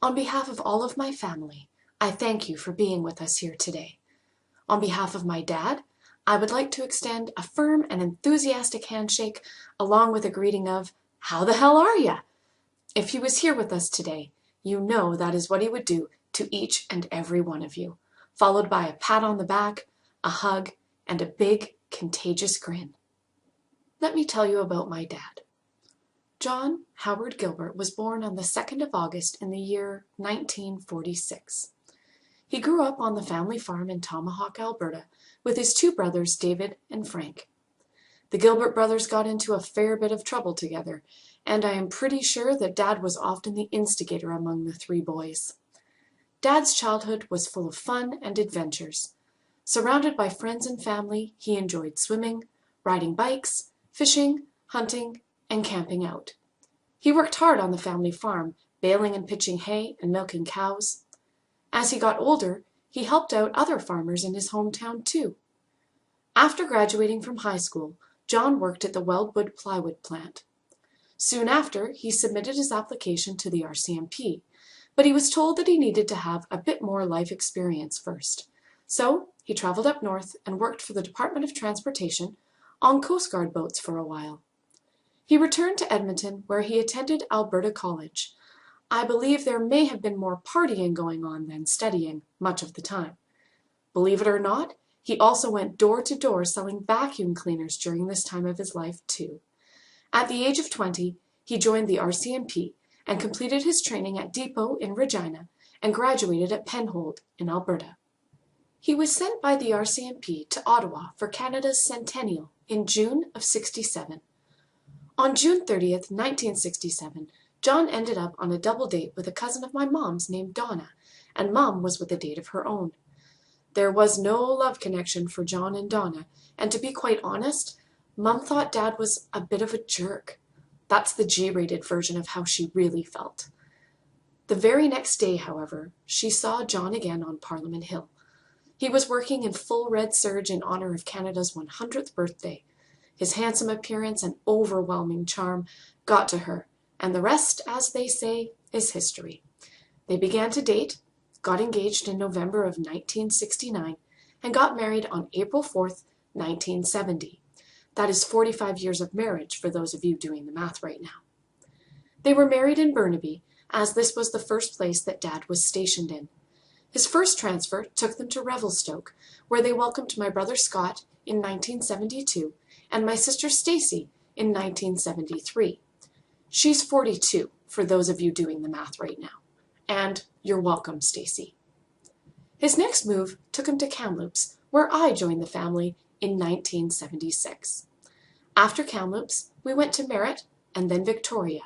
On behalf of all of my family, I thank you for being with us here today. On behalf of my dad, I would like to extend a firm and enthusiastic handshake along with a greeting of, "How the hell are ya?" If he was here with us today, you know that is what he would do to each and every one of you, followed by a pat on the back, a hug, and a big, contagious grin. Let me tell you about my dad. John Howard Gilbert was born on the 2nd of August in the year 1946. He grew up on the family farm in Tomahawk, Alberta, with his two brothers, David and Frank. The Gilbert brothers got into a fair bit of trouble together, and I am pretty sure that Dad was often the instigator among the three boys. Dad's childhood was full of fun and adventures. Surrounded by friends and family, he enjoyed swimming, riding bikes, fishing, hunting, and camping out. He worked hard on the family farm, baling and pitching hay and milking cows. As he got older, he helped out other farmers in his hometown too. After graduating from high school, John worked at the Weldwood plywood plant. Soon after, he submitted his application to the RCMP, but he was told that he needed to have a bit more life experience first. So he traveled up north and worked for the Department of Transportation on Coast Guard boats for a while. He returned to Edmonton, where he attended Alberta College. I believe there may have been more partying going on than studying much of the time. Believe it or not, he also went door to door selling vacuum cleaners during this time of his life too. At the age of 20, he joined the RCMP and completed his training at Depot in Regina and graduated at Penhold in Alberta. He was sent by the RCMP to Ottawa for Canada's centennial in June of '67. On June 30th, 1967, John ended up on a double date with a cousin of my mom's named Donna, and Mom was with a date of her own. There was no love connection for John and Donna, and to be quite honest, Mom thought Dad was a bit of a jerk. That's the G-rated version of how she really felt. The very next day, however, she saw John again on Parliament Hill. He was working in full red serge in honor of Canada's 100th birthday. His handsome appearance and overwhelming charm got to her, and the rest, as they say, is history. They began to date, got engaged in November of 1969, and got married on April 4th, 1970. That is 45 years of marriage for those of you doing the math right now. They were married in Burnaby, as this was the first place that Dad was stationed in. His first transfer took them to Revelstoke, where they welcomed my brother Scott in 1972 and my sister Stacy in 1973. She's 42, for those of you doing the math right now. And you're welcome, Stacy. His next move took him to Kamloops, where I joined the family in 1976. After Kamloops, we went to Merritt and then Victoria.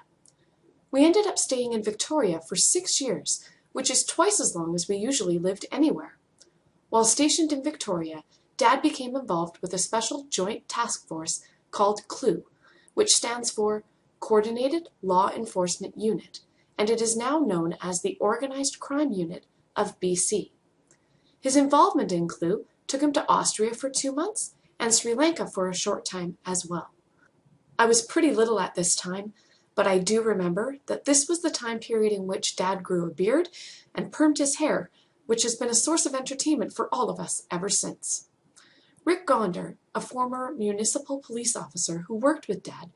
We ended up staying in Victoria for 6 years, which is twice as long as we usually lived anywhere. While stationed in Victoria, Dad became involved with a special joint task force called CLUE, which stands for Coordinated Law Enforcement Unit, and it is now known as the Organized Crime Unit of BC. His involvement in CLUE took him to Austria for 2 months and Sri Lanka for a short time as well. I was pretty little at this time, but I do remember that this was the time period in which Dad grew a beard and permed his hair, which has been a source of entertainment for all of us ever since. Rick Gonder, a former municipal police officer who worked with Dad,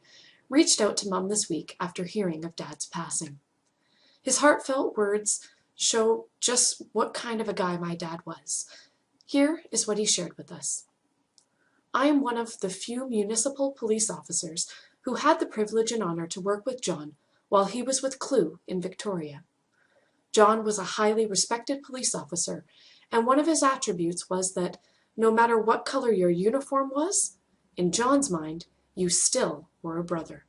reached out to Mom this week after hearing of Dad's passing. His heartfelt words show just what kind of a guy my dad was. Here is what he shared with us. I am one of the few municipal police officers who had the privilege and honor to work with John while he was with CLUE in Victoria. John was a highly respected police officer, and one of his attributes was that no matter what color your uniform was, in John's mind, you still were a brother.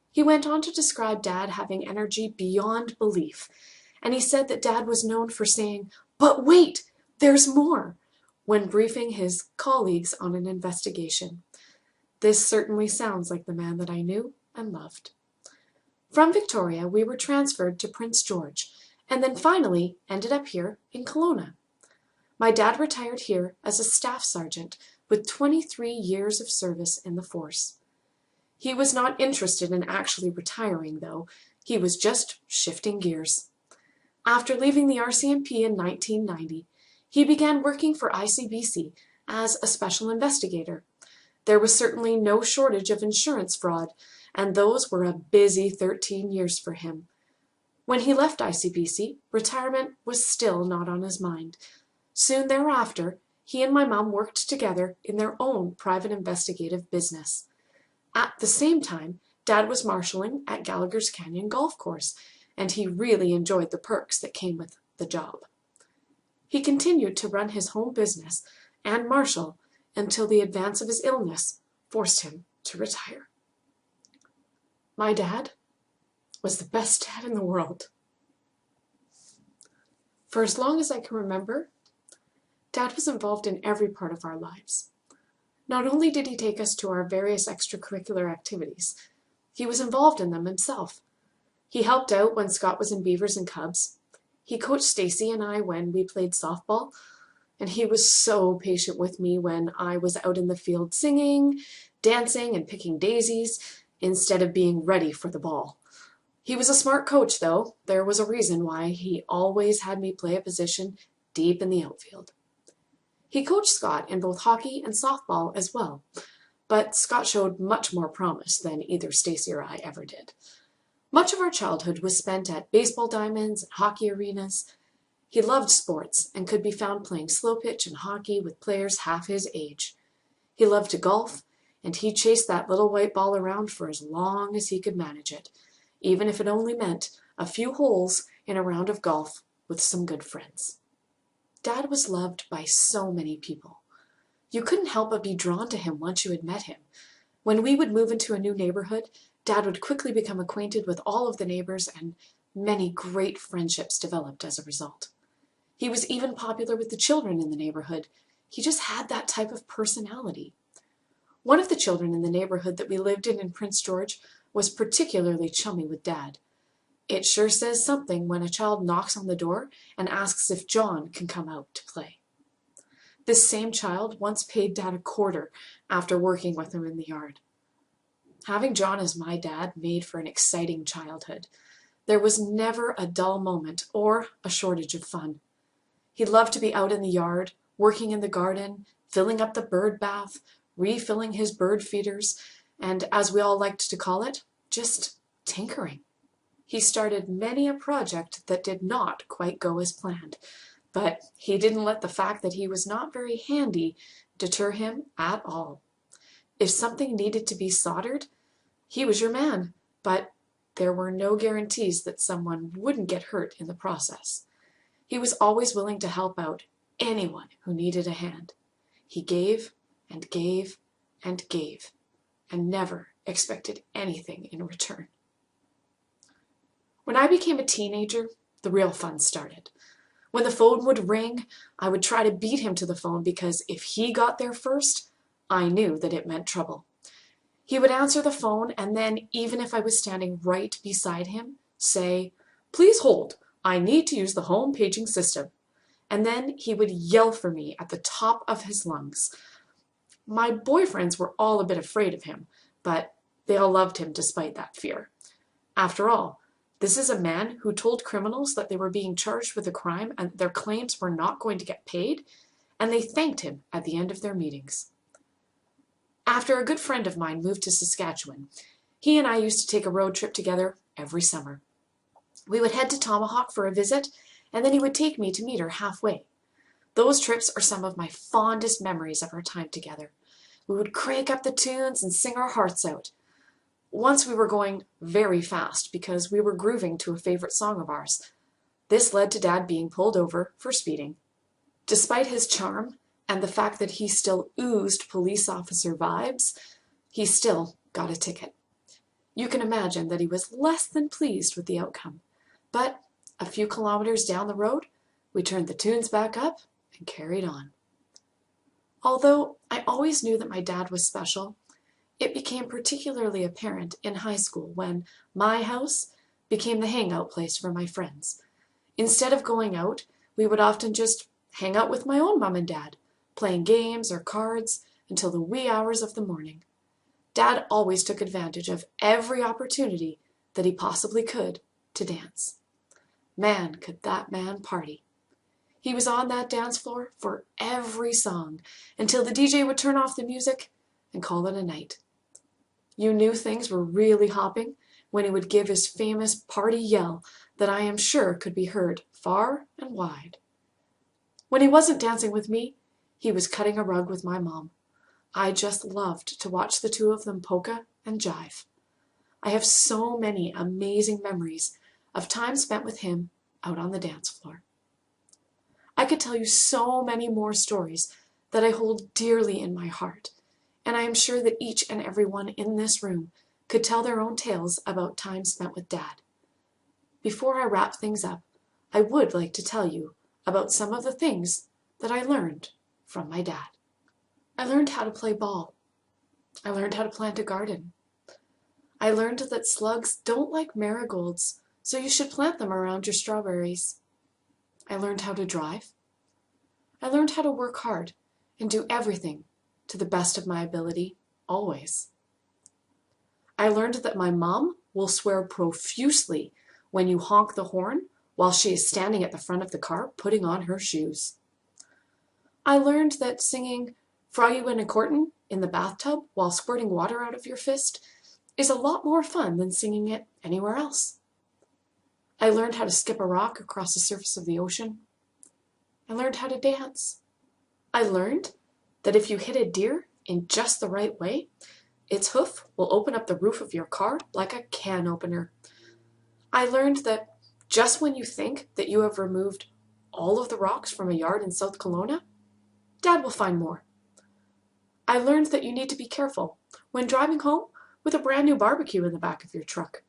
He went on to describe Dad having energy beyond belief, and he said that Dad was known for saying, "But wait, there's more," when briefing his colleagues on an investigation. This certainly sounds like the man that I knew and loved. From Victoria, we were transferred to Prince George, and then finally ended up here in Kelowna. My dad retired here as a staff sergeant with 23 years of service in the force. He was not interested in actually retiring, though. He was just shifting gears. After leaving the RCMP in 1990, he began working for ICBC as a special investigator. There was certainly no shortage of insurance fraud, and those were a busy 13 years for him. When he left ICBC, retirement was still not on his mind. Soon thereafter, he and my mom worked together in their own private investigative business. At the same time, Dad was marshalling at Gallagher's Canyon Golf Course, and he really enjoyed the perks that came with the job. He continued to run his home business and marshal until the advance of his illness forced him to retire. My dad was the best dad in the world. For as long as I can remember, Dad was involved in every part of our lives. Not only did he take us to our various extracurricular activities, he was involved in them himself. He helped out when Scott was in Beavers and Cubs. He coached Stacy and I when we played softball, and he was so patient with me when I was out in the field singing, dancing, and picking daisies instead of being ready for the ball. He was a smart coach, though. There was a reason why he always had me play a position deep in the outfield. He coached Scott in both hockey and softball as well, but Scott showed much more promise than either Stacy or I ever did. Much of our childhood was spent at baseball diamonds and hockey arenas. He loved sports and could be found playing slow pitch and hockey with players half his age. He loved to golf, and he chased that little white ball around for as long as he could manage it, even if it only meant a few holes in a round of golf with some good friends. Dad was loved by so many people. You couldn't help but be drawn to him once you had met him. When we would move into a new neighborhood, Dad would quickly become acquainted with all of the neighbors, and many great friendships developed as a result. He was even popular with the children in the neighborhood. He just had that type of personality. One of the children in the neighborhood that we lived in Prince George was particularly chummy with Dad. It sure says something when a child knocks on the door and asks if John can come out to play. This same child once paid Dad a quarter after working with him in the yard. Having John as my dad made for an exciting childhood. There was never a dull moment or a shortage of fun. He loved to be out in the yard, working in the garden, filling up the bird bath, refilling his bird feeders, and, as we all liked to call it, just tinkering. He started many a project that did not quite go as planned, but he didn't let the fact that he was not very handy deter him at all. If something needed to be soldered, he was your man, but there were no guarantees that someone wouldn't get hurt in the process. He was always willing to help out anyone who needed a hand. He gave and gave and gave, and never expected anything in return. When I became a teenager, the real fun started. When the phone would ring, I would try to beat him to the phone because if he got there first, I knew that it meant trouble. He would answer the phone and then, even if I was standing right beside him, say, "Please hold, I need to use the home paging system." And then he would yell for me at the top of his lungs. My boyfriends were all a bit afraid of him, but they all loved him despite that fear. After all, this is a man who told criminals that they were being charged with a crime and their claims were not going to get paid, and they thanked him at the end of their meetings. After a good friend of mine moved to Saskatchewan, he and I used to take a road trip together every summer. We would head to Tomahawk for a visit, and then he would take me to meet her halfway. Those trips are some of my fondest memories of our time together. We would crank up the tunes and sing our hearts out. Once we were going very fast because we were grooving to a favorite song of ours. This led to Dad being pulled over for speeding. Despite his charm and the fact that he still oozed police officer vibes, he still got a ticket. You can imagine that he was less than pleased with the outcome. But a few kilometers down the road, we turned the tunes back up and carried on. Although I always knew that my dad was special, it became particularly apparent in high school when my house became the hangout place for my friends. Instead of going out, we would often just hang out with my own mom and dad, playing games or cards until the wee hours of the morning. Dad always took advantage of every opportunity that he possibly could to dance. Man, could that man party. He was on that dance floor for every song until the DJ would turn off the music and call it a night. You knew things were really hopping when he would give his famous party yell that I am sure could be heard far and wide. When he wasn't dancing with me, he was cutting a rug with my mom. I just loved to watch the two of them polka and jive. I have so many amazing memories of time spent with him out on the dance floor. I could tell you so many more stories that I hold dearly in my heart, and I am sure that each and every one in this room could tell their own tales about time spent with Dad. Before I wrap things up, I would like to tell you about some of the things that I learned from my dad. I learned how to play ball. I learned how to plant a garden. I learned that slugs don't like marigolds, so you should plant them around your strawberries. I learned how to drive. I learned how to work hard and do everything to the best of my ability, always. I learned that my mom will swear profusely when you honk the horn while she is standing at the front of the car putting on her shoes. I learned that singing Froggy Went a Courtin' in the bathtub while squirting water out of your fist is a lot more fun than singing it anywhere else. I learned how to skip a rock across the surface of the ocean. I learned how to dance. I learned that if you hit a deer in just the right way, its hoof will open up the roof of your car like a can opener. I learned that just when you think that you have removed all of the rocks from a yard in South Kelowna, Dad will find more. I learned that you need to be careful when driving home with a brand new barbecue in the back of your truck.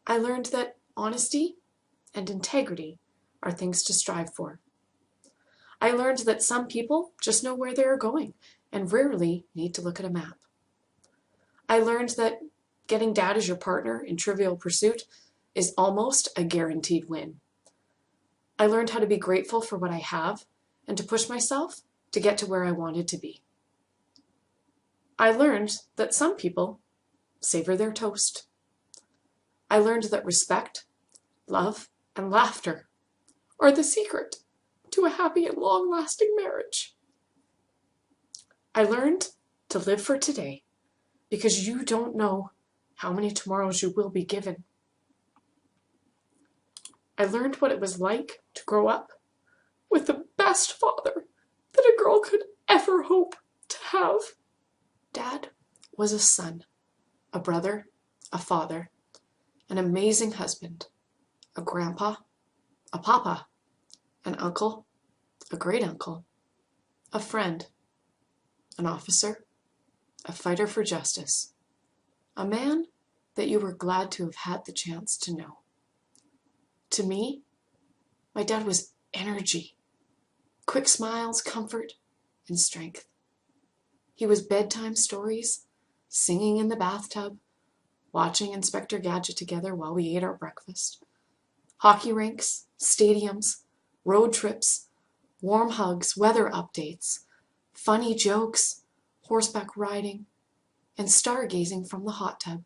I learned that honesty and integrity are things to strive for. I learned that some people just know where they are going and rarely need to look at a map. I learned that getting Dad as your partner in Trivial Pursuit is almost a guaranteed win. I learned how to be grateful for what I have and to push myself to get to where I wanted to be. I learned that some people savor their toast. I learned that respect, love, and laughter are the secret to a happy and long-lasting marriage. I learned to live for today because you don't know how many tomorrows you will be given. I learned what it was like to grow up with the best father that a girl could ever hope to have. Dad was a son, a brother, a father, an amazing husband, a grandpa, a papa, an uncle, a great-uncle, a friend, an officer, a fighter for justice, a man that you were glad to have had the chance to know. To me, my dad was energy, quick smiles, comfort, and strength. He was bedtime stories, singing in the bathtub, watching Inspector Gadget together while we ate our breakfast, hockey rinks, stadiums, road trips, warm hugs, weather updates, funny jokes, horseback riding, and stargazing from the hot tub.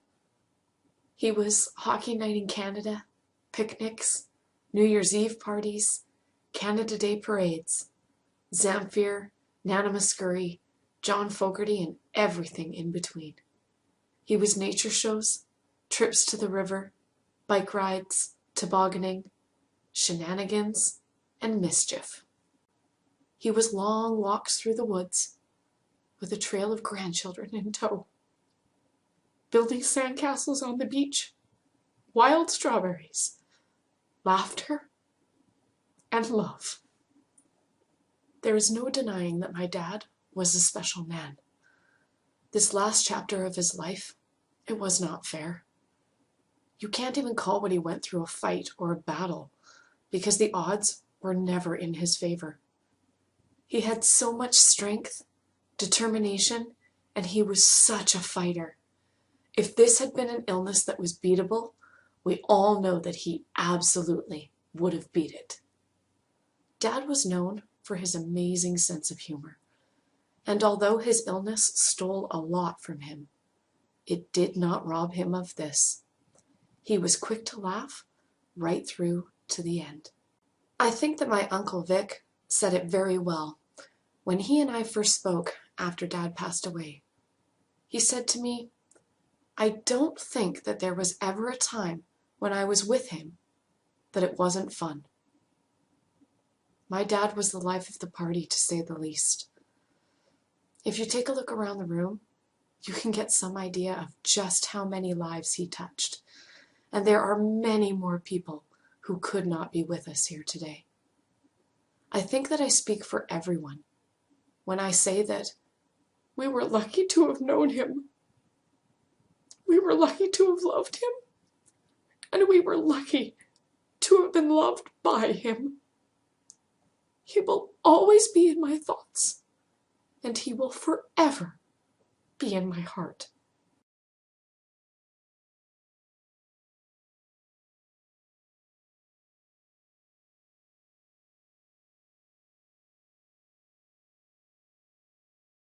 He was hockey night in Canada, picnics, New Year's Eve parties, Canada Day parades, Zamfir, Nana Muscuri, John Fogerty, and everything in between. He was nature shows, trips to the river, bike rides, tobogganing, shenanigans, and mischief. He was long walks through the woods with a trail of grandchildren in tow, building sandcastles on the beach, wild strawberries, laughter, and love. There is no denying that my dad was a special man. This last chapter of his life, it was not fair. You can't even call what he went through a fight or a battle, because the odds were never in his favor. He had so much strength, determination, and he was such a fighter. If this had been an illness that was beatable, we all know that he absolutely would have beat it. Dad was known for his amazing sense of humor, and although his illness stole a lot from him, it did not rob him of this. He was quick to laugh right through to the end. I think that my Uncle Vic said it very well when he and I first spoke after Dad passed away. He said to me, "I don't think that there was ever a time when I was with him that it wasn't fun." My dad was the life of the party, to say the least. If you take a look around the room, you can get some idea of just how many lives he touched. And there are many more people who could not be with us here today. I think that I speak for everyone when I say that we were lucky to have known him. We were lucky to have loved him. And we were lucky to have been loved by him. He will always be in my thoughts, and he will forever be in my heart.